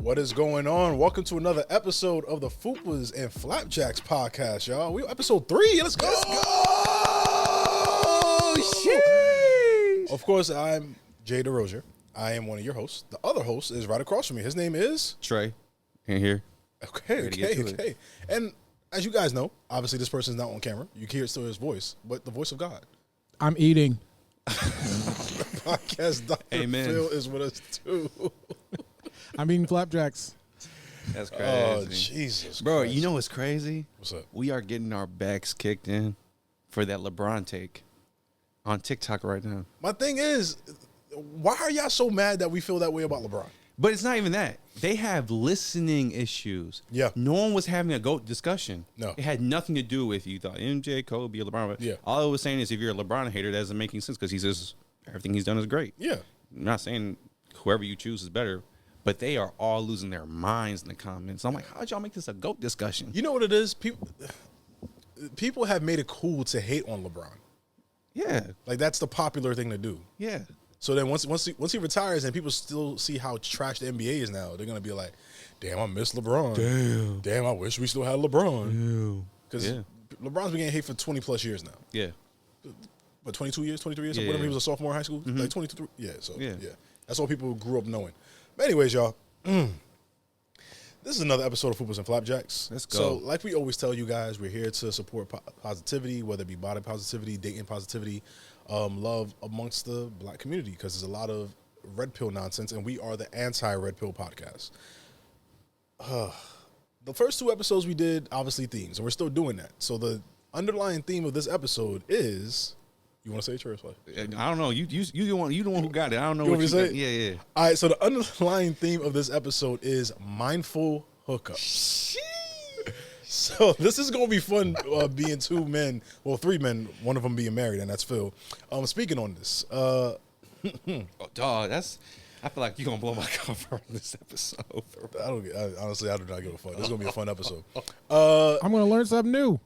What is going on? Welcome to another episode of the Fupas and Flapjacks Podcast, y'all. We episode 3. Let's go! Sheesh. Of course, I'm Jay Derosier. I am one of your hosts. The other host is right across from me. His name is Trey. In here. Okay. And as you guys know, obviously this person's not on camera. You can hear still his voice, but the voice of God. I'm eating. Podcast Dr. Amen. Phil is with us too. I'm eating flapjacks. That's crazy. Oh, Jesus Bro, Christ. you know what's crazy? What's up? We are getting our backs kicked in for that LeBron take on TikTok right now. My thing is, why are y'all so mad that we feel that way about LeBron? But it's not even that. They have listening issues. Yeah. No one was having a GOAT discussion. No. It had nothing to do with you thought MJ, Kobe, or LeBron. Yeah. All it was saying is if you're a LeBron hater, that doesn't make any sense because he's just, everything he's done is great. Yeah. I'm not saying whoever you choose is better, but they are all losing their minds in the comments. I'm like, how'd y'all make this a GOAT discussion? You know what it is? People have made it cool to hate on LeBron. Yeah. Like, that's the popular thing to do. Yeah. So then once he retires and people still see how trash the NBA is now, they're going to be like, damn, I miss LeBron. Damn, I wish we still had LeBron. Because LeBron's been getting hate for 20-plus years now. Yeah. But 22 years, 23 years? Yeah. Whenever he was a sophomore in high school? Mm-hmm. Like 23? Yeah, so, Yeah. That's all people grew up knowing. But anyways, y'all, this is another episode of Fupas and Flapjacks. Let's go. So, like we always tell you guys, we're here to support positivity, whether it be body positivity, dating positivity, love amongst the black community, because there's a lot of red pill nonsense, and we are the anti-red pill podcast. The first 2 episodes we did, obviously, themes, and we're still doing that. So the underlying theme of this episode is... You want to say it, Trey? I don't know. You the one who got it. I don't know You what want you me to got. say Yeah. All right, so the underlying theme of this episode is mindful hookups. So this is going to be fun being 2 men, well, 3 men, one of them being married, and that's Phil. Speaking on this. Oh, dog, I feel like you're going to blow my cover on this episode. Honestly, I do not give a fuck. This is going to be a fun episode. I'm going to learn something new.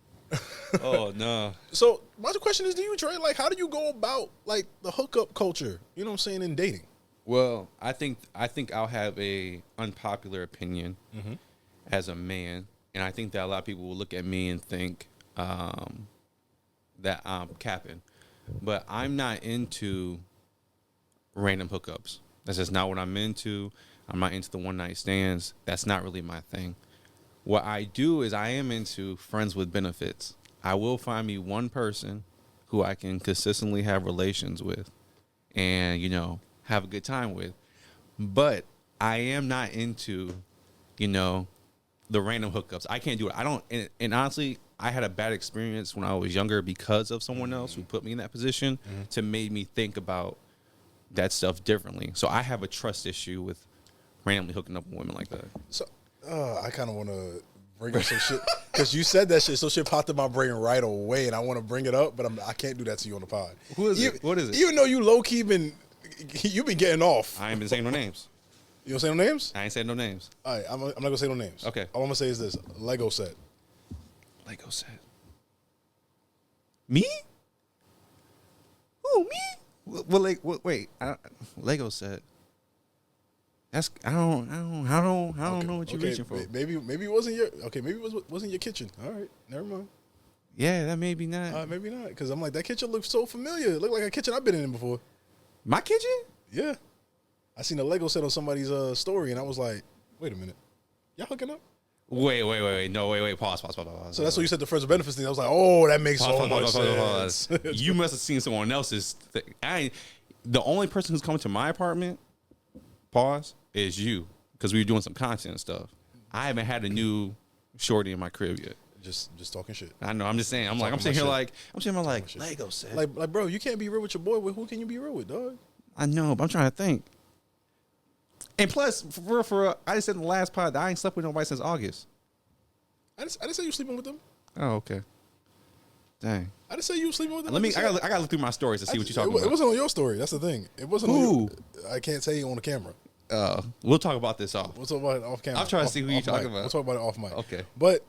Oh, no. So my question is to you, Trey, like, how do you go about, like, the hookup culture, you know what I'm saying, in dating? Well, I think I'll have a unpopular opinion as a man, and I think that a lot of people will look at me and think that I'm capping. But I'm not into random hookups. That's just not what I'm into. I'm not into the one-night stands. That's not really my thing. What I do is I am into friends with benefits. I will find me one person who I can consistently have relations with and, have a good time with. But I am not into, the random hookups. I can't do it. I don't. And honestly, I had a bad experience when I was younger because of someone else who put me in that position to make me think about that stuff differently. So I have a trust issue with randomly hooking up with women like that. So I kind of want to bring up some shit because you said that shit. So shit popped in my brain right away, and I want to bring it up, but I can't do that to you on the pod. Who is it? What is it? Even though you low key you've been getting off. I ain't been saying no names. You don't say no names? I ain't saying no names. All right, I'm not gonna say no names. Okay. All I'm gonna say is this: Lego set. Lego set. Me? Who, me? Well, like, wait. Lego set. That's I don't know what you're reaching for. Maybe it wasn't your Maybe it wasn't your kitchen. All right, never mind. Yeah, that maybe not. Maybe not, because I'm like, that kitchen looks so familiar. It looked like a kitchen I've been in before. My kitchen? Yeah, I seen a Lego set on somebody's story, and I was like, wait a minute, y'all hooking up? Wait. No, wait. Pause. So that's what you said, the friends with benefits thing. I was like, oh, that makes so much sense. You must have seen someone else's. The only person who's coming to my apartment, is you, because we were doing some content and stuff. I haven't had a new shorty in my crib yet. Just talking shit. I know. I'm just saying. I'm sitting here like Lego set. Like, bro, you can't be real with your boy. Who can you be real with, dog? I know, but I'm trying to think. And plus, for real, I just said in the last pod that I ain't slept with nobody since August. I didn't say you sleeping with them. Oh, okay. Dang. I didn't say you sleeping with them. I gotta look through my stories to see what you're talking about. It wasn't on your story. That's the thing. It wasn't. Who? I can't tell you on the camera. We'll talk about this off. We'll talk about it off camera. I'm trying to see who you're talking about. We'll talk about it off mic. Okay. But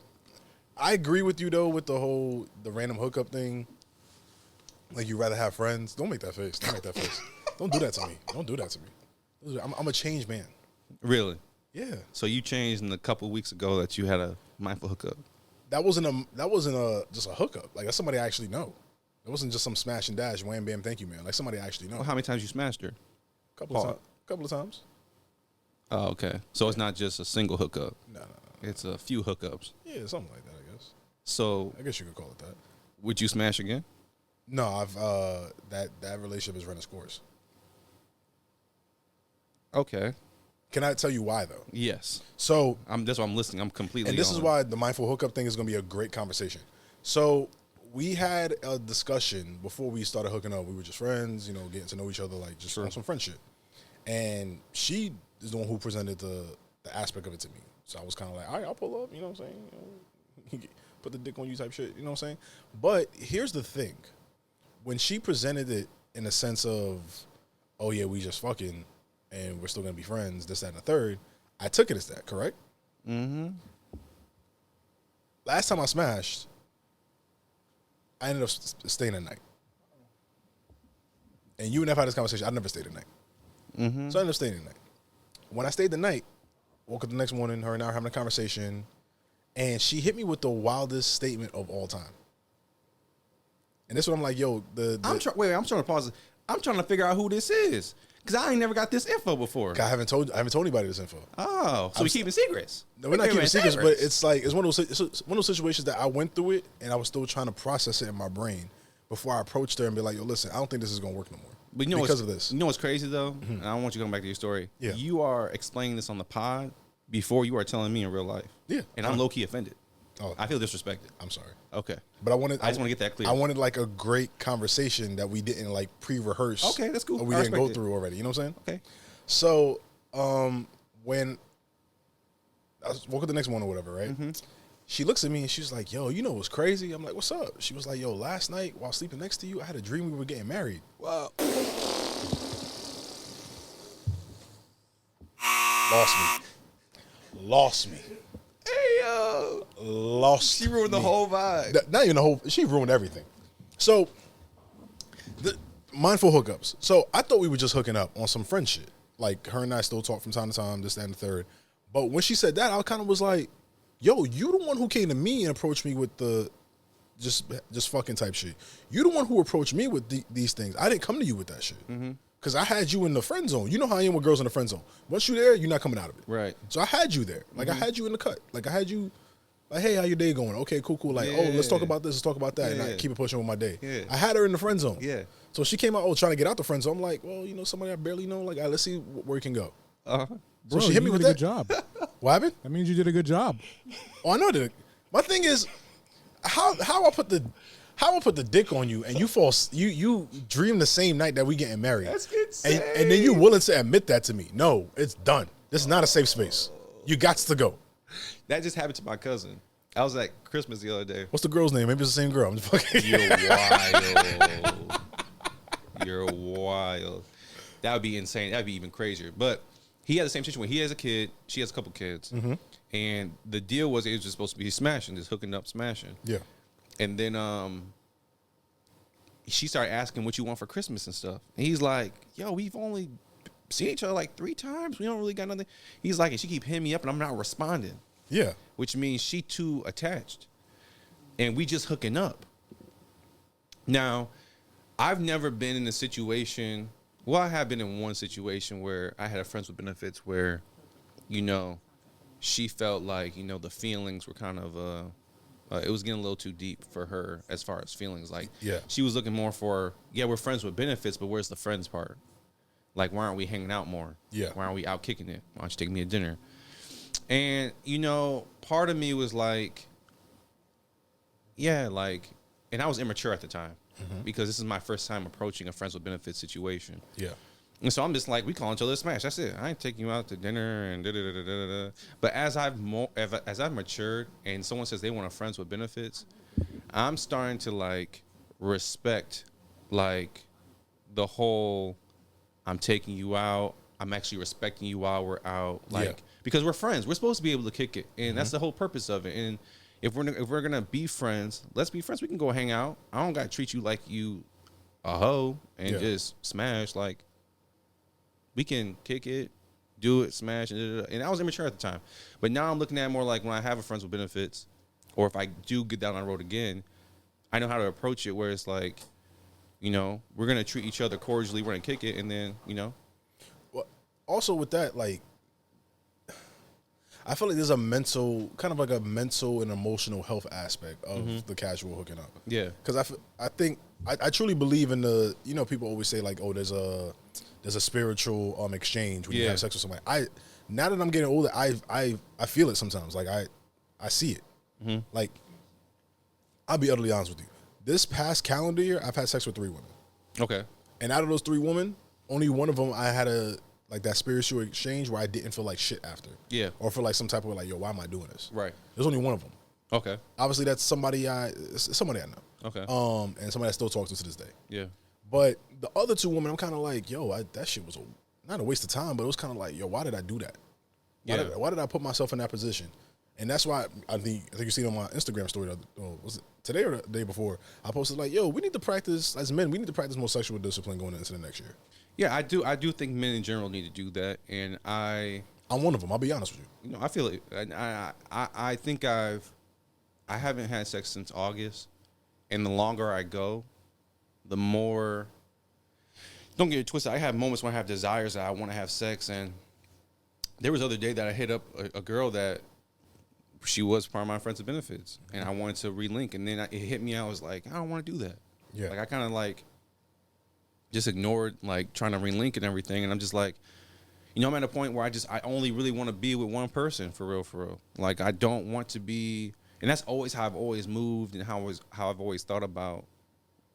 I agree with you though with the random hookup thing. Like, you rather have friends. Don't make that face. Don't do that to me. I'm a changed man. Really? Yeah. So you changed in a couple weeks ago that you had a mindful hookup. That wasn't a just a hookup. Like that's somebody I actually know. It wasn't just some smash and dash, wham bam, thank you, man. Like somebody I actually know. Well, how many times you smashed her? Couple of times. Oh, okay. So it's not just a single hookup. No. It's a few hookups. Yeah, something like that, I guess. So I guess you could call it that. would you smash again? No, I've that relationship has run its course. Okay. Can I tell you why though? Yes. So That's why I'm listening. I'm completely. and this is on. why the mindful hookup thing is going to be a great conversation. So we had a discussion before we started hooking up. We were just friends, getting to know each other, like just on some friendship. And she is the one who presented the aspect of it to me. So I was kind of like, all right, I'll pull up. You know what I'm saying? Put the dick on you type shit. You know what I'm saying? But here's the thing: when she presented it in a sense of, oh yeah, we just fucking, and we're still gonna be friends, this, that, and the third, I took it as that. Correct? Mm-hmm. Last time I smashed, I ended up staying a night. And you and I had this conversation. I never stayed a night. Mm-hmm. So I ended up staying the night. When I stayed the night, woke up the next morning, her and I were having a conversation, and she hit me with the wildest statement of all time. And this is what I'm like, yo, I'm trying to pause it. I'm trying to figure out who this is. Because I ain't never got this info before. I haven't told anybody this info. Oh, so we keeping secrets. No, we're not keeping secrets, but it's like it's one of those situations that I went through it and I was still trying to process it in my brain before I approached her and be like, yo, listen, I don't think this is gonna work no more. But because of this. You know what's crazy though? And I don't want you to come back to your story. Yeah. You are explaining this on the pod before you are telling me in real life. Yeah. And I'm low key offended. Oh, I feel disrespected. I'm sorry. Okay. But I just want to get that clear. I wanted like a great conversation that we didn't like pre-rehearse. Okay, that's cool. Or we I didn't go respect it. through already. You know what I'm saying? Okay. So, when I woke up the next morning or whatever, right? Mm-hmm. She looks at me and she's like, yo, you know what's crazy? I'm like, what's up? She was like, yo, last night while sleeping next to you, I had a dream we were getting married. Wow. Lost me. Hey, yo. Lost She ruined the me. whole vibe. Not even the whole, she ruined everything. So, the mindful hookups. So, I thought we were just hooking up on some friend shit. Like, her and I still talk from time to time, this, that, and the third. But when she said that, I kind of was like, yo, you the one who came to me and approached me with the just fucking type shit. You the one who approached me with these things. I didn't come to you with that shit. Because I had you in the friend zone. You know how I am with girls in the friend zone. Once you're there, you're not coming out of it. Right. So I had you there. Like, I had you in the cut. Like, I had you, like, hey, how your day going? Okay, cool. Like, oh, let's talk about this. Let's talk about that. And I Yeah. keep it pushing with my day. Yeah. I had her in the friend zone. Yeah. So she came out, trying to get out the friend zone. I'm like, well, somebody I barely know. Like, all right, let's see where it can go. Uh-huh. So Bro, she hit me you with did a that. good job. What happened? That means you did a good job. Oh, I know that. My thing is, how I put the dick on you and you dream the same night that we getting married. That's insane. And then you willing to admit that to me. No, it's done. This is not a safe space. You got to go. That just happened to my cousin. I was at Christmas the other day. What's the girl's name? Maybe it's the same girl. I'm just fucking. You're wild. You're wild. That would be insane. That would be even crazier. But he had the same situation. He has a kid. She has a couple kids. Mm-hmm. And the deal was it was just supposed to be smashing, just hooking up, smashing. Yeah. And then she started asking what you want for Christmas and stuff. And he's like, yo, we've only seen each other like 3 times. We don't really got nothing. He's like, and she keep hitting me up and I'm not responding. Yeah. Which means she too attached. And we just hooking up. Now, I've never been in a situation, well, I have been in one situation where I had a friends with benefits where, she felt like, the feelings were kind of, it was getting a little too deep for her as far as feelings. Like, Yeah. she was looking more for, yeah, we're friends with benefits, but where's the friends part? Like, why aren't we hanging out more? Yeah. Why aren't we out kicking it? Why don't you take me to dinner? And, part of me was like, yeah, like, and I was immature at the time because this is my first time approaching a friends with benefits situation. Yeah. And so I'm just like, we call each other smash. That's it. I ain't taking you out to dinner and da-da-da-da-da-da. But as I've matured and someone says they want a friends with benefits, I'm starting to like respect like the whole I'm taking you out. I'm actually respecting you while we're out. Like because we're friends. We're supposed to be able to kick it. And that's the whole purpose of it. And if we're gonna be friends, let's be friends. We can go hang out. I don't gotta treat you like you a hoe and just smash. Like we can kick it, do it, smash, and I was immature at the time. But now I'm looking at it more like when I have a friends with benefits, or if I do get down on the road again, I know how to approach it where it's like, you know, we're going to treat each other cordially, we're going to kick it, and then, you know. Well, also with that, like, I feel like there's a mental and emotional health aspect of the casual hooking up. Yeah. Because I truly believe in the, you know, people always say like, oh, there's a spiritual exchange when you have sex with somebody. Now that I'm getting older, I feel it sometimes. Like I see it. Mm-hmm. Like, I'll be utterly honest with you. This past calendar year, I've had sex with 3 women. Okay. And out of those 3 women, only one of them I had that spiritual exchange where I didn't feel like shit after. Yeah. Or feel like some type of like, yo, why am I doing this? Right. There's only one of them. Okay. Obviously, that's somebody I know. Okay. And somebody I still talk to this day. Yeah. But the other 2 women, I'm kind of like, yo, that shit was not a waste of time, but it was kind of like, yo, why did I do that? Why did I put myself in that position? And that's why I think you seen on my Instagram story, was it today or the day before? I posted like, yo, we need to practice, as men, we need to practice more sexual discipline going into the next year. Yeah, I do think men in general need to do that, and I'm one of them. I'll be honest with you. You know, I feel it. I think I haven't had sex since August, and the longer I go, the more. Don't get it twisted. I have moments when I have desires that I want to have sex, and there was the other day that I hit up a girl that she was part of my friends with benefits, and I wanted to relink, and then it hit me. I was like, I don't want to do that. Yeah. Like I kind of like just ignored like trying to relink and everything, and I'm just like, you know, I'm at a point where I only really want to be with one person for real. Like I don't want to be, and that's always how I've always moved and how I've always thought about,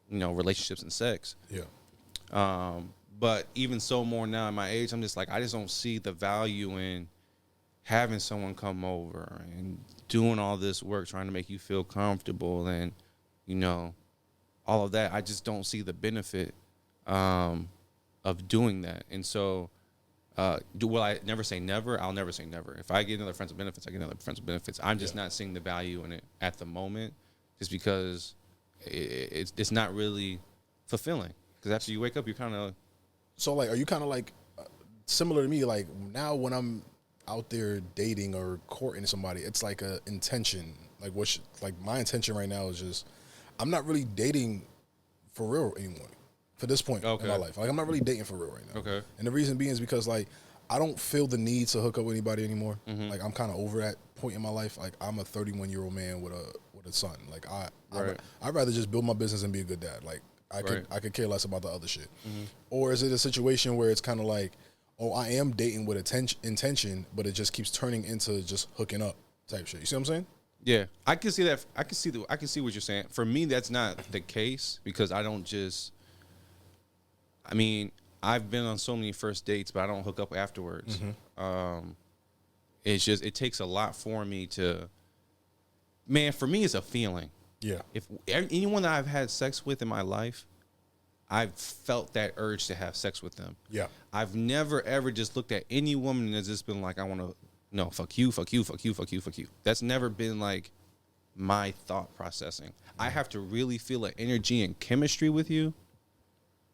you know, relationships and sex. Yeah. But even so more now at my age, I'm just like, I just don't see the value in having someone come over and doing all this work, trying to make you feel comfortable and, you know, all of that. I just don't see the benefit of doing that. And so, will I never say never? I'll never say never. If I get another friends with benefits, I get another friends with benefits. I'm just not seeing the value in it at the moment, just because it's not really fulfilling. Because after you wake up, you're kind of. So, like, are you kind of like similar to me? Like, now when I'm out there dating or courting somebody, it's like a intention. Like, my intention right now is just, I'm not really dating for real anymore. For this point in my life. Like, I'm not really dating for real right now. Okay. And the reason being is because, like, I don't feel the need to hook up with anybody anymore. Mm-hmm. Like, I'm kind of over that point in my life. Like, I'm a 31-year-old man with a son. Like, I'd rather just build my business and be a good dad. Like, I could care less about the other shit. Mm-hmm. Or is it a situation where it's kind of like, oh, I am dating with intention, but it just keeps turning into just hooking up type shit. You see what I'm saying? Yeah, I can see that. I can see what you're saying. For me, that's not the case because I don't just. I mean, I've been on so many first dates, but I don't hook up afterwards. Mm-hmm. It takes a lot for me to. Man, for me, it's a feeling. Yeah. If anyone that I've had sex with in my life, I've felt that urge to have sex with them. Yeah. I've never ever just looked at any woman and has just been like, I want to. No, fuck you, fuck you, fuck you, fuck you, fuck you. That's never been like my thought processing. I have to really feel an energy and chemistry with you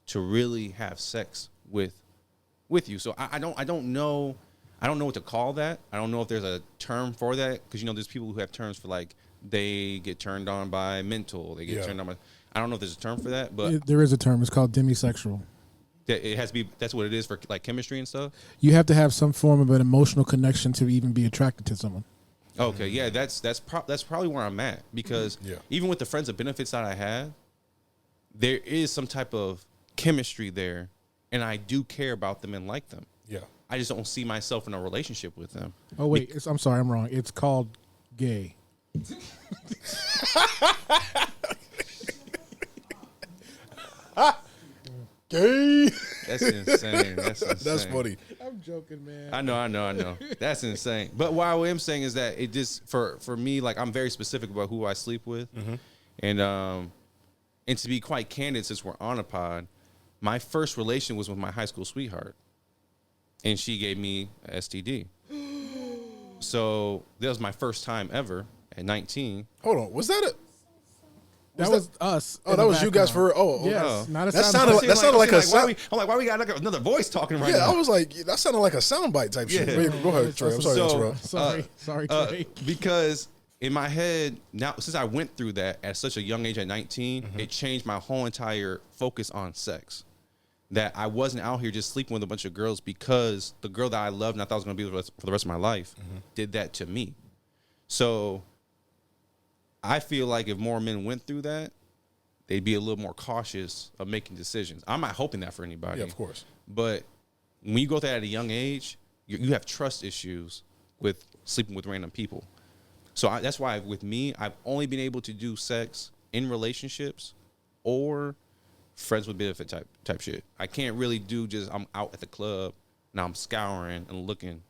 to really have sex with you. So I don't know what to call that. I don't know if there's a term for that because you know there's people who have terms for like they get turned on by mental, they get turned on by. I don't know if there's a term for that, but there is a term. It's called demisexual. It has to be. That's what it is for like chemistry and stuff. You have to have some form of an emotional connection to even be attracted to someone. Okay, yeah, that's probably where I'm at because even with the friends of benefits that I have, there is some type of chemistry there, and I do care about them and like them. Yeah, I just don't see myself in a relationship with them. Oh wait, I'm sorry, I'm wrong. It's called gay. Gay. That's insane. That's funny. I'm joking, man. I know. That's insane. But what I am saying is that it just for me, like I'm very specific about who I sleep with, mm-hmm. And to be quite candid, since we're on a pod, my first relation was with my high school sweetheart, and she gave me a STD. So that was my first time ever at 19. Hold on, was that That was us. Oh, that was you guys for. Yes, not a that sound sounded like a sound. why we got like another voice talking right now? Yeah, I was like, that sounded like a soundbite type shit. Go ahead, Trey. I'm sorry to interrupt. Sorry, Trey. Because in my head now, since I went through that at such a young age, at 19, it changed my whole entire focus on sex. That I wasn't out here just sleeping with a bunch of girls because the girl that I loved and I thought was going to be with for the rest of my life did that to me. So I feel like if more men went through that, they'd be a little more cautious of making decisions. I'm not hoping that for anybody. Yeah, of course. But when you go through that at a young age, you have trust issues with sleeping with random people. So that's why with me, I've only been able to do sex in relationships or friends with benefit type shit. I can't really do just I'm out at the club, now I'm scouring and looking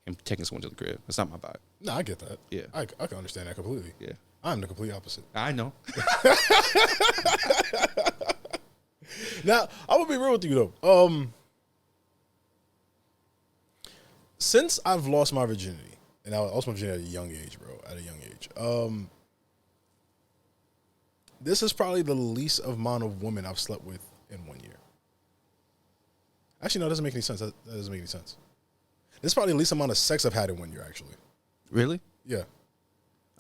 and taking someone to the crib. That's not my vibe. No, I get that. Yeah. I can understand that completely. Yeah. I'm the complete opposite. I know. Now, I will be real with you though. Since I've lost my virginity, and I lost my virginity at a young age, bro. At a young age. This is probably the least amount of women I've slept with in 1 year. Actually, no, it doesn't make any sense. That doesn't make any sense. This is probably the least amount of sex I've had in 1 year, actually. Really? Yeah.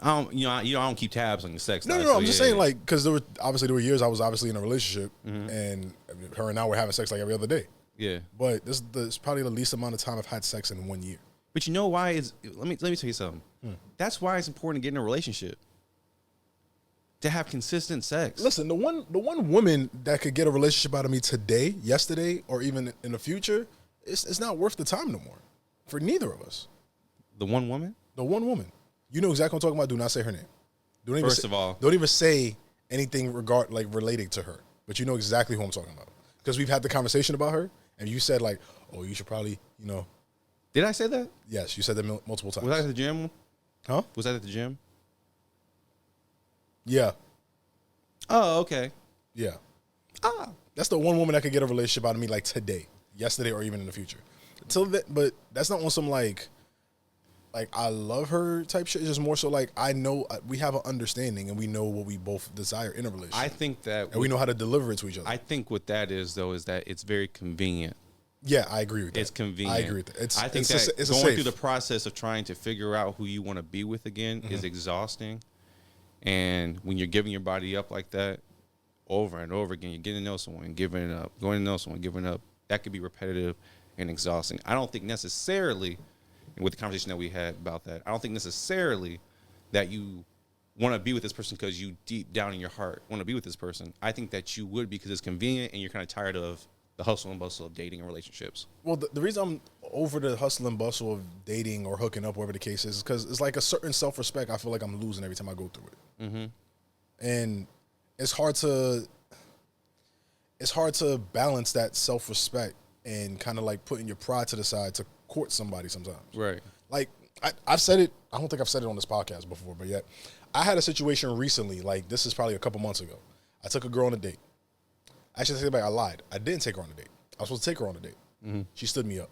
I don't keep tabs on your sex. No. I'm just saying, like, because there were years I was obviously in a relationship, and her and I were having sex like every other day. Yeah. But this is probably the least amount of time I've had sex in 1 year. But you know why is let me tell you something. That's why it's important to get in a relationship. To have consistent sex. Listen, the one woman that could get a relationship out of me today, yesterday, or even in the future, it's not worth the time no more. For neither of us. The one woman? The one woman. You know exactly what I'm talking about. Do not say her name. Don't even say anything related to her. But you know exactly who I'm talking about. Because we've had the conversation about her, and you said like, oh, you should probably, Did I say that? Yes, you said that multiple times. Was that at the gym? Huh? Was that at the gym? Yeah. Oh, okay. Yeah. That's the one woman that could get a relationship out of me like today, yesterday, or even in the future. But that's not on some like I love her type shit. It's just more so like I know we have an understanding and we know what we both desire in a relationship. I think that, and we know how to deliver it to each other. I think what that is though is that it's very convenient. Yeah, I agree with that. It's convenient. I agree with that. I think that going through the process of trying to figure out who you want to be with again is exhausting. And when you're giving your body up like that over and over again, you're getting to know someone, giving it up, going to know someone, giving it up. That could be repetitive and exhausting. I don't think necessarily, and with the conversation that we had about that, I don't think necessarily that you want to be with this person because you deep down in your heart want to be with this person. I think that you would because it's convenient and you're kind of tired of the hustle and bustle of dating and relationships. Well, the reason I'm over the hustle and bustle of dating or hooking up, whatever the case is because it's like a certain self-respect I feel like I'm losing every time I go through it. And it's hard to balance that self-respect and kind of like putting your pride to the side to court somebody sometimes. Right. Like I've said it. I don't think I've said it on this podcast before, but yet I had a situation recently. Like this is probably a couple months ago. I took a girl on a date. Actually, I take it back. I lied. I didn't take her on a date. I was supposed to take her on a date. She stood me up.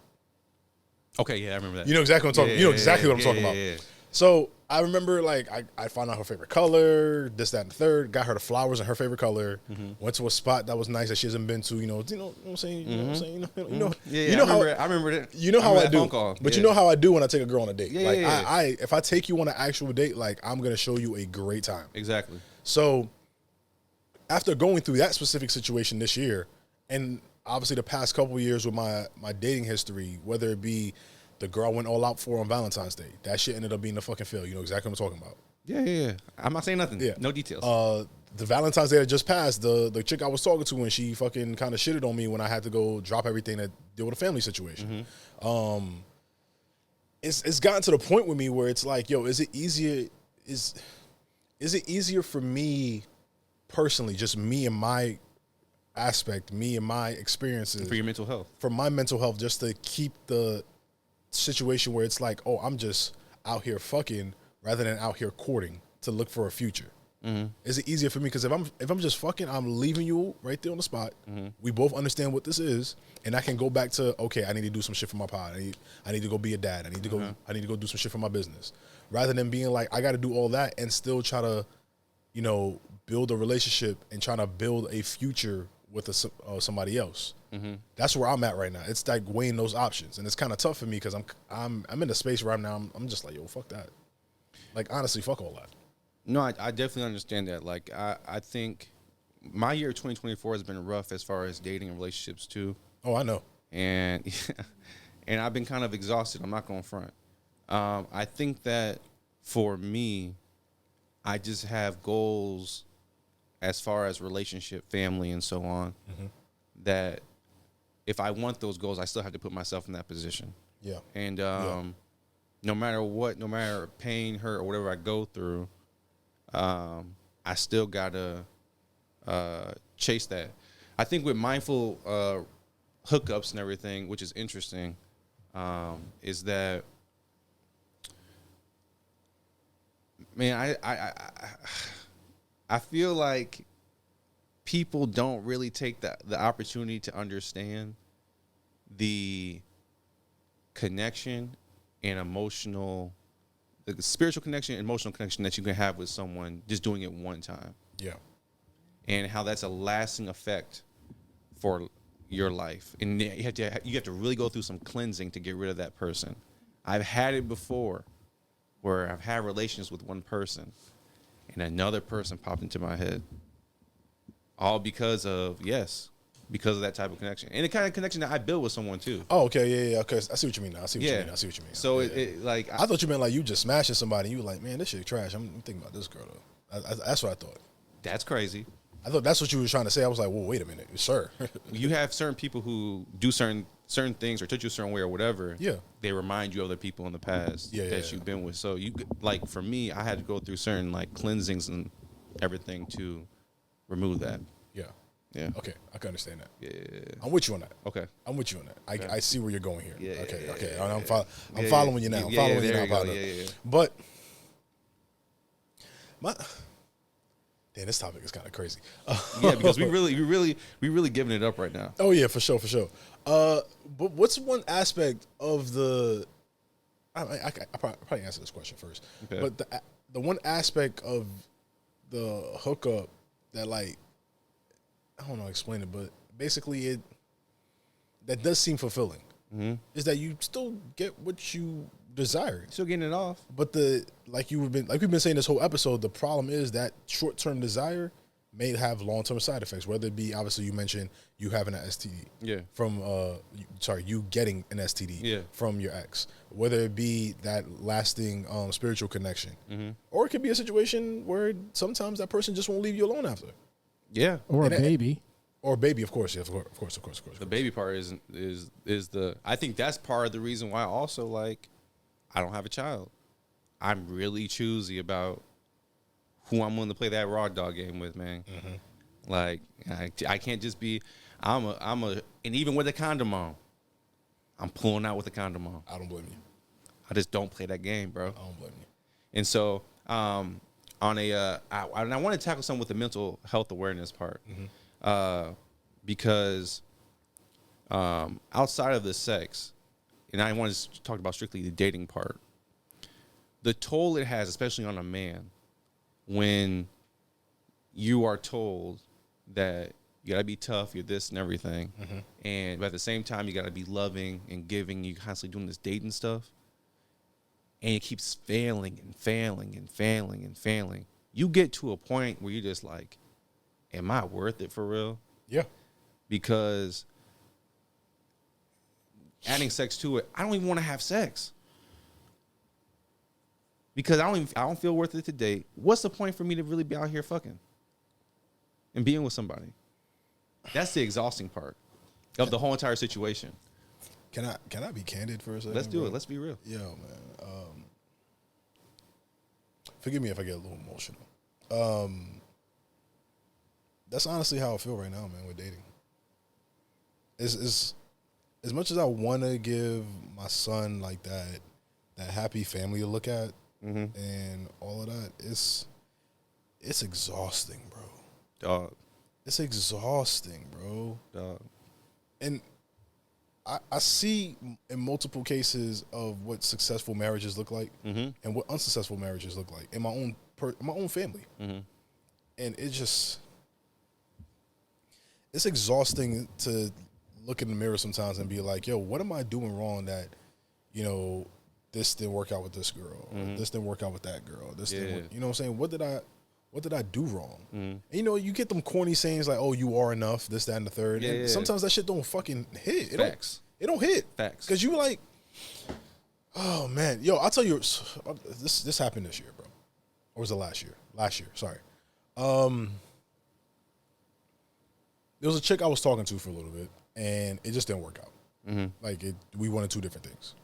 Okay, yeah, I remember that. You know exactly what I'm talking. You know exactly what I'm talking about. Yeah. So I remember, like, I found out her favorite color, this, that, and the third. Got her the flowers in her favorite color. Went to a spot that was nice that she hasn't been to. You know what I'm saying? You know what I'm saying? I remember it. You know how I do. Phone call. But you know how I do when I take a girl on a date. Yeah, like if I take you on an actual date, like I'm gonna show you a great time. Exactly. So after going through that specific situation this year, and obviously the past couple of years with my dating history, whether it be the girl I went all out for on Valentine's Day, that shit ended up being a fucking fail. You know exactly what I'm talking about. Yeah. I'm not saying nothing. Yeah. No details. The Valentine's Day that just passed, the chick I was talking to, and she fucking kind of shitted on me when I had to go drop everything to deal with a family situation. It's gotten to the point with me where it's like, yo, is it easier for me personally, just me and my aspect, me and my experiences, for your mental health, for my mental health, just to keep the situation where it's like, oh, I'm just out here fucking rather than out here courting to look for a future? Is it easier for me? Because if I'm just fucking, I'm leaving you right there on the spot. We both understand what this is, and I can go back to, okay, I need to do some shit for my pod. I need to go be a dad. I need to go do some shit for my business, rather than being like I got to do all that and still try to build a relationship and trying to build a future with somebody else. Mm-hmm. That's where I'm at right now. It's like weighing those options, and it's kind of tough for me because I'm in a space right now. I'm just like, yo, fuck that. Like, honestly, fuck all that. No, I definitely understand that. Like, I think my year 2024 has been rough as far as dating and relationships too. Oh, I know. And and I've been kind of exhausted. I'm not going to front. I think that for me, I just have goals as far as relationship, family, and so on, that if I want those goals, I still have to put myself in that position. Yeah. And no matter what, no matter pain, hurt, or whatever I go through, I still got to chase that. I think with mindful hookups and everything, which is interesting, is that, man, I feel like people don't really take the opportunity to understand the connection and the spiritual connection and emotional connection that you can have with someone just doing it one time. Yeah. And how that's a lasting effect for your life. And you have to really go through some cleansing to get rid of that person. I've had it before where I've had relations with one person and another person popped into my head. All because of that type of connection. And the kind of connection that I built with someone too. Oh, okay, yeah. Okay, I see what you mean now. I see what you mean. So yeah. I thought you meant like you just smashing somebody and you were like, man, this shit trash. I'm thinking about this girl though. That's what I thought. That's crazy. I thought that's what you were trying to say. I was like, well, wait a minute, sir. You have certain people who do certain things or touch you a certain way or whatever. Yeah. They remind you of the people in the past that you've been with. So like for me, I had to go through certain like cleansings and everything to remove that. Yeah. Yeah. Okay, I can understand that. Yeah. I'm with you on that. Okay. I'm with you on that. I see where you're going here. Yeah. Okay. Yeah, I'm following you now. I'm following you now. Yeah. But this topic is kind of crazy. Yeah, because we really giving it up right now. Oh yeah, for sure. But what's one aspect of the? I probably answer this question first. Okay. But the one aspect of the hookup that, like, I don't know how to explain it, but basically that does seem fulfilling. Mm-hmm. Is that you still get what you desire, still getting it off, but like we've been saying this whole episode, the problem is that short-term desire may have long-term side effects. Whether it be, obviously, you mentioned you having an STD, from you getting an STD, from your ex. Whether it be that lasting spiritual connection, or it could be a situation where sometimes that person just won't leave you alone after. Yeah, or a baby. Or baby, of course, of course. The baby part is the. I think that's part of the reason why also, like, I don't have a child. I'm really choosy about who I'm willing to play that raw dog game with, man. Mm-hmm. Like, I can't just be. And even with a condom on, I'm pulling out with a condom on. I don't blame you. I just don't play that game, bro. I don't blame you. And so, I want to tackle something with the mental health awareness part. Because outside of the sex, and I want to talk about strictly the dating part, the toll it has, especially on a man, when you are told that you gotta be tough, you're this and everything, but at the same time you gotta be loving and giving. You constantly doing this dating stuff, and it keeps failing and failing and failing and failing. You get to a point where you're just like, am I worth it for real? Yeah. Because adding sex to it, I don't even want to have sex. Because I don't feel worth it to date. What's the point for me to really be out here fucking and being with somebody? That's the exhausting part of the whole entire situation. Can I be candid for a second? Let's do it. Let's be real. Yo, man. Forgive me if I get a little emotional. That's honestly how I feel right now, man, with dating. Is as much as I want to give my son like that happy family to look at, and all of that, it's exhausting, bro. Dog. It's exhausting, bro. Dog. And I see in multiple cases of what successful marriages look like, and what unsuccessful marriages look like in my own family. And it's exhausting to look in the mirror sometimes and be like, yo, what am I doing wrong that, you know, this didn't work out with this girl, or this didn't work out with that girl, this didn't work, you know what I'm saying? What did I do wrong? And, you know, you get them corny sayings like, oh, you are enough, this, that, and the third. And sometimes that shit don't fucking hit. Facts. It don't hit. Facts. Because you like, oh, man. Yo, I'll tell you, this happened this year, bro. Or was it last year? Last year, sorry. There was a chick I was talking to for a little bit, and it just didn't work out. Like, we wanted two different things.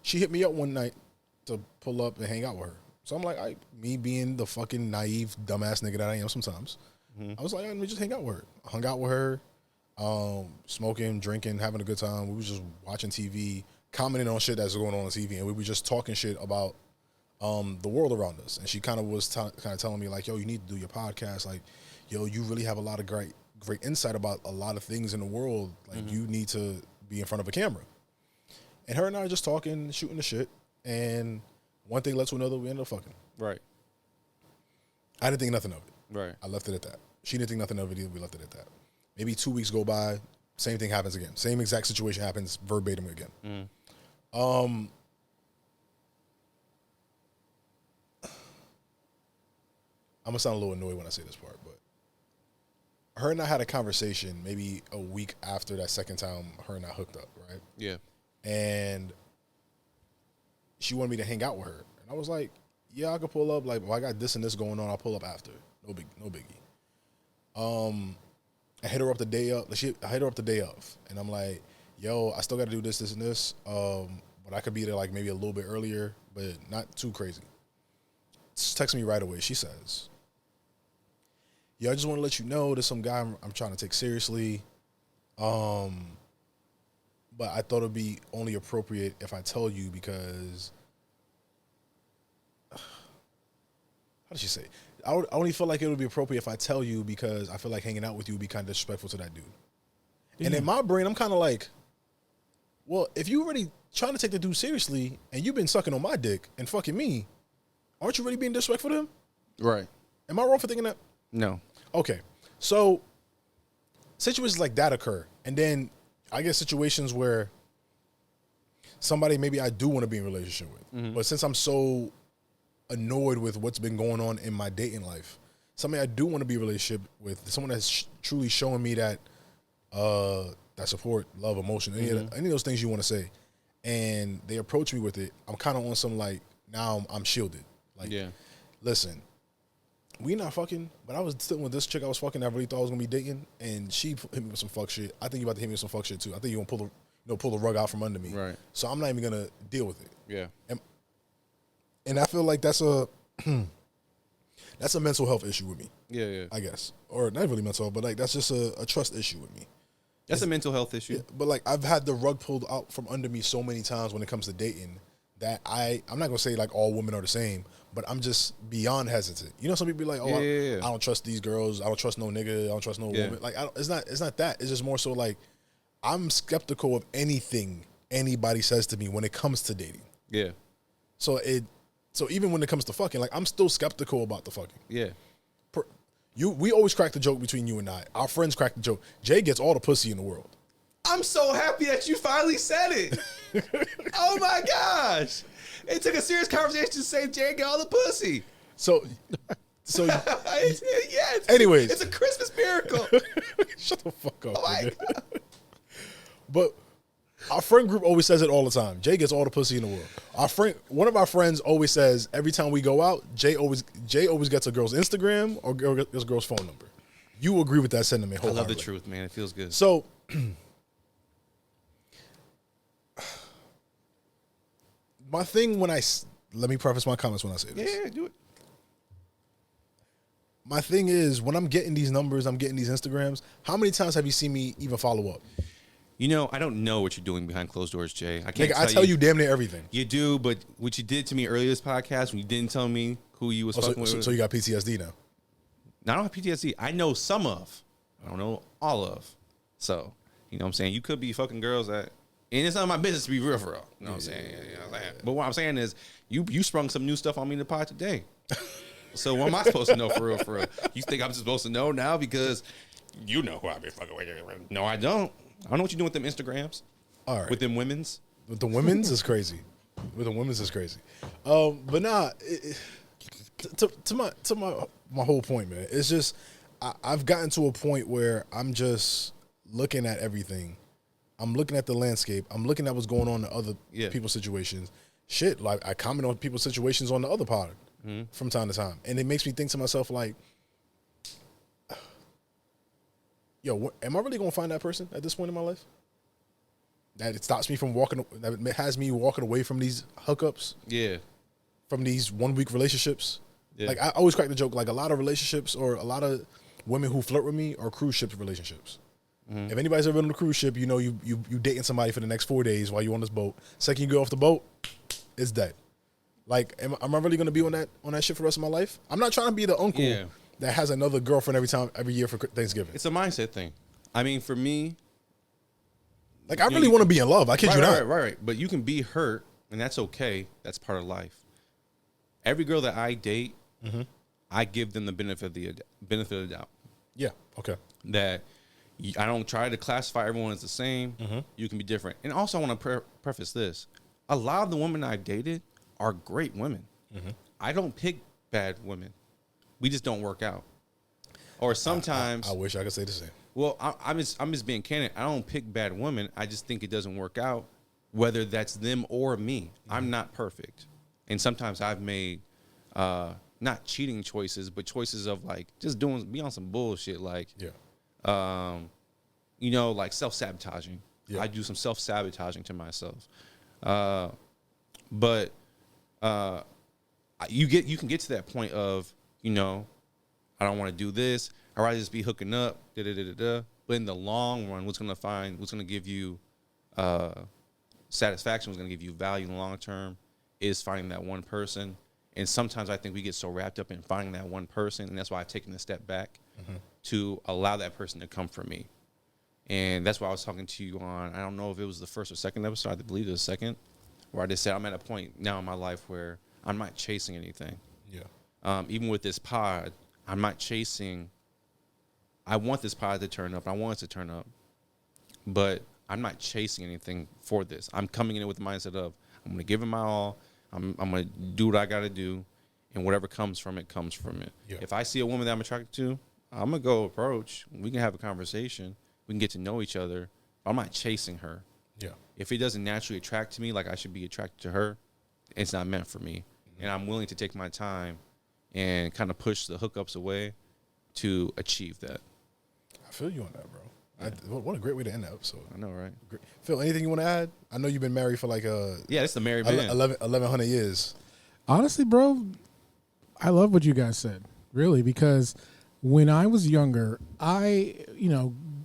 She hit me up one night to pull up and hang out with her. So I'm like, me being the fucking naive, dumbass nigga that I am sometimes, I was like, let me just hang out with her. I hung out with her, smoking, drinking, having a good time. We was just watching TV, commenting on shit that's going on TV, and we were just talking shit about the world around us. And she kind of was telling me like, yo, you need to do your podcast. Like, yo, you really have a lot of great insight about a lot of things in the world. Like, you need to be in front of a camera. And her and I are just talking, shooting the shit, and one thing led to another. We ended up fucking. Right. I didn't think nothing of it. Right. I left it at that. She didn't think nothing of it either. We left it at that. Maybe 2 weeks go by, same thing happens again. Same exact situation happens verbatim again. I'm gonna sound a little annoyed when I say this part, but her and I had a conversation maybe a week after that second time her and I hooked up, right? Yeah. And she wanted me to hang out with her. And I was like, yeah, I could pull up. Like, if I got this and this going on, I'll pull up after. No biggie. I hit her up the day up. I hit her up the day of. And I'm like, yo, I still got to do this, and this. But I could be there like maybe a little bit earlier, but not too crazy. Just text me right away. She says, yo, I just want to let you know there's some guy I'm trying to take seriously. But I thought it'd be only appropriate if I tell you because, how did she say? I only feel like it would be appropriate if I tell you because I feel like hanging out with you would be kind of disrespectful to that dude. And in my brain, I'm kind of like, well, if you already trying to take the dude seriously and you've been sucking on my dick and fucking me, aren't you really being disrespectful to him? Right. Am I wrong for thinking that? No. Okay. So situations like that occur. And then I get situations where somebody maybe I do want to be in a relationship with. But since I'm so annoyed with what's been going on in my dating life, somebody I do want to be in a relationship with, someone that's truly showing me that that support, love, emotion, any of those things you want to say, and they approach me with it, I'm kind of on some like, now I'm shielded. Like, listen, we not fucking, but I was sitting with this chick I was fucking that I really thought I was gonna be dating, and she hit me with some fuck shit. I think you about to hit me with some fuck shit too. I think you gonna pull the rug out from under me. Right. So I'm not even gonna deal with it. Yeah. And I feel like that's a mental health issue with me. Yeah. I guess, or not really mental health, but like that's just a trust issue with me. That's a mental health issue. Yeah, but like I've had the rug pulled out from under me so many times when it comes to dating that I'm not gonna say like all women are the same, but I'm just beyond hesitant. You know, some people be like, oh, I don't trust these girls. I don't trust no nigga. I don't trust no woman. Like it's not that. It's just more so like I'm skeptical of anything anybody says to me when it comes to dating. Yeah. So even when it comes to fucking, like I'm still skeptical about the fucking. Yeah. We always crack the joke between you and I. Our friends crack the joke. Jay gets all the pussy in the world. I'm so happy that you finally said it. Oh my gosh. It took a serious conversation to say Jay get all the pussy. So yes. Anyways. It's a Christmas miracle. Shut the fuck up. Oh my God. But our friend group always says it all the time. Jay gets all the pussy in the world. One of our friends always says every time we go out, Jay always gets a girl's Instagram or gets a girl's phone number. You agree with that sentiment wholeheartedly. I love the truth, man. It feels good. So my thing let me preface my comments when I say this. Yeah, do it. My thing is when I'm getting these numbers, I'm getting these Instagrams, how many times have you seen me even follow up? You know, I don't know what you're doing behind closed doors, Jay. I tell you damn near everything. You do, but what you did to me earlier this podcast when you didn't tell me who you was fucking with. So you got PTSD now? No, I don't have PTSD. I know some of. I don't know all of. So, you know what I'm saying? You could be fucking girls that, and it's not my business to be real for real. You know what I'm saying? You know what I'm saying? But what I'm saying is, you sprung some new stuff on me in the pod today. So what am I supposed to know for real? For real? You think I'm supposed to know now because you know who I've been fucking with? No, I don't. I don't know what you're doing with them Instagrams. All right. With them women's. With the women's is crazy. With the women's is crazy. But nah, to my whole point, man. It's just I've gotten to a point where I'm just looking at everything. I'm looking at the landscape. I'm looking at what's going on in other people's situations. Shit, like I comment on people's situations on the other pod from time to time, and it makes me think to myself like, yo, am I really gonna find that person at this point in my life? That it stops me from walking, that it has me walking away from these hookups. Yeah. From these 1 week relationships. Yeah. Like I always crack the joke, like a lot of relationships or a lot of women who flirt with me are cruise ship relationships. Mm-hmm. If anybody's ever been on a cruise ship, you know you dating somebody for the next 4 days while you're on this boat. Second you get off the boat, it's dead. Like, am I really gonna be on that ship for the rest of my life? I'm not trying to be the uncle that has another girlfriend every year for Thanksgiving. It's a mindset thing. I mean, for me, like I really want to be in love. I kid you not. Right. But you can be hurt, and that's okay. That's part of life. Every girl that I date, I give them the benefit of the doubt. Yeah. Okay. That I don't try to classify everyone as the same. You can be different. And also, I want to preface this: a lot of the women I've dated are great women. I don't pick bad women. We just don't work out. Or sometimes I wish I could say the same. Well, I'm just being candid. I don't pick bad women. I just think it doesn't work out, whether that's them or me. I'm not perfect, and sometimes I've made not cheating choices, but choices of like just be on some bullshit, like like self-sabotaging. I do some self-sabotaging to myself, but you can get to that point of I don't want to do this. I'd rather just be hooking up, But in the long run, what's going to give you satisfaction, what's going to give you value in the long term is finding that one person. And sometimes I think we get so wrapped up in finding that one person, and that's why I've taken a step back to allow that person to come for me. And that's why I was talking to you on, I don't know if it was the first or second episode, I believe it was the second, where I just said I'm at a point now in my life where I'm not chasing anything. Yeah. Even with this pod, I'm not chasing. I want this pod to turn up. I want it to turn up. But I'm not chasing anything for this. I'm coming in with the mindset of I'm going to give it my all. I'm going to do what I got to do. And whatever comes from it, comes from it. Yeah. If I see a woman that I'm attracted to, I'm going to go approach. We can have a conversation. We can get to know each other. I'm not chasing her. Yeah. If it doesn't naturally attract to me like I should be attracted to her, it's not meant for me. And I'm willing to take my time and kind of push the hookups away to achieve that. I feel you on that, bro. Yeah. What a great way to end the episode. I know, right? Great. Phil, anything you want to add? I know you've been married for like it's the married man. 1,100 years. Honestly, bro, I love what you guys said, really, because when I was younger, I,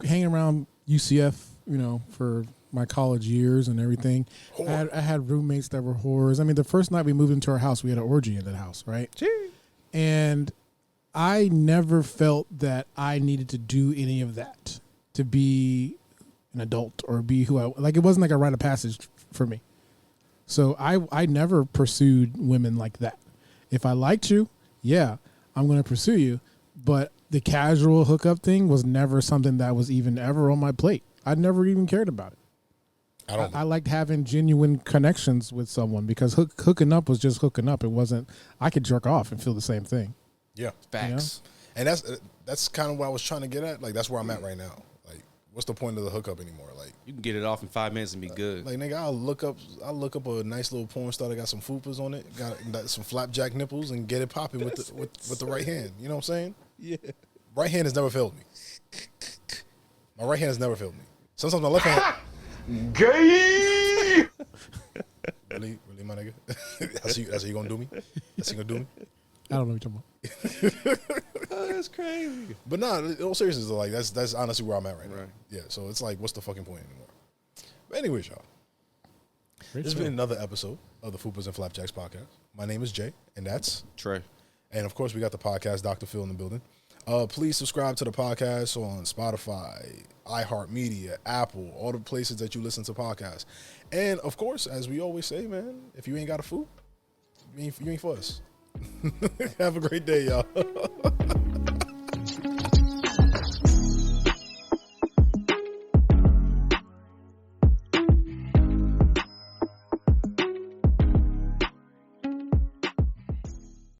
hanging around UCF, for my college years and everything, I had roommates that were whores. I mean, the first night we moved into our house, we had an orgy in that house, right? Gee. And I never felt that I needed to do any of that to be an adult or be who it wasn't like a rite of passage for me. So I never pursued women like that. If I liked you, I'm going to pursue you. But the casual hookup thing was never something that was even ever on my plate. I never even cared about it. I liked having genuine connections with someone because hooking up was just hooking up. It wasn't, I could jerk off and feel the same thing. Yeah. Facts. And that's kind of what I was trying to get at. Like, that's where I'm at right now. Like, what's the point of the hookup anymore? Like, you can get it off in 5 minutes and be good. Like, nigga, I'll look up a nice little porn star that got some fupas on it, got some flapjack nipples, and get it popping with the right hand. You know what I'm saying? Yeah. Right hand has never failed me. My right hand has never failed me. Sometimes my left hand. Gay. Really, my nigga. That's how you gonna do me? That's how you gonna do me? I don't know what you're talking about. Oh, that's crazy. But nah, in all seriousness, like that's honestly where I'm at right now. Yeah, so it's like, what's the fucking point anymore? But anyways, y'all. This has been another episode of the Fupas and Flapjacks Podcast. My name is Jay, and that's Trey. And of course, we got the podcast, Dr. Phil, in the building. Please subscribe to the podcast on Spotify, iHeartMedia, Apple, all the places that you listen to podcasts. And of course, as we always say, man, if you ain't got a food, you ain't for us. Have a great day, y'all.